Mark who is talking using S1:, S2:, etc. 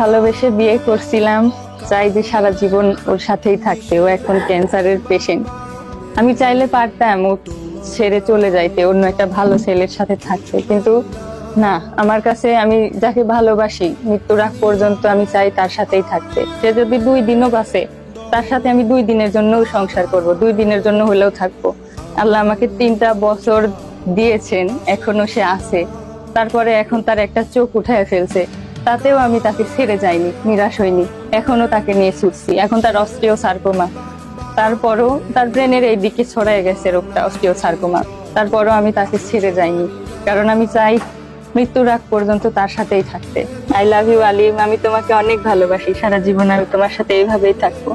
S1: ভালোবেসে বিয়ে করছিলাম, চাই যে সারা জীবন ওর সাথেই থাকতে। ও এখন ক্যান্সারের পেশেন্ট। আমি চাইলে পারতাম ও ছেড়ে চলে যাইতে, অন্য একটা ভালো ছেলের সাথে থাকতে, কিন্তু না, আমার কাছে আমি যাকে ভালোবাসি মৃত্যুর আগ পর্যন্ত আমি চাই তার সাথেই থাকতে। সে যদি 2 দিনও বাঁচে, তার সাথে আমি 2 দিনের জন্যও সংসার করব, 2 দিনের জন্য হলেও থাকবো। আল্লাহ আমাকে 3টা বছর দিয়েছেন, এখনো সে আছে। তারপরে এখন তার একটা চোখ উঠায় ফেলছে, তাতেও আমি তাকে ছেড়ে যাইনি, নিরাশ হইনি, এখনো তাকে নিয়ে ছুটছি। এখন তার অস্টিওসার্কোমা, তারপরও তার ব্রেনের এই দিকে ছড়ায় গেছে রোগটা, অস্টিওসার্কোমা। তারপরও আমি তাকে ছেড়ে যাইনি, কারণ আমি চাই মৃত্যুর আগ পর্যন্ত তার সাথেই থাকতে। আই লাভ ইউ আলিম, আমি তোমাকে অনেক ভালোবাসি, সারা জীবন আমি তোমার সাথে এইভাবেই থাকবো।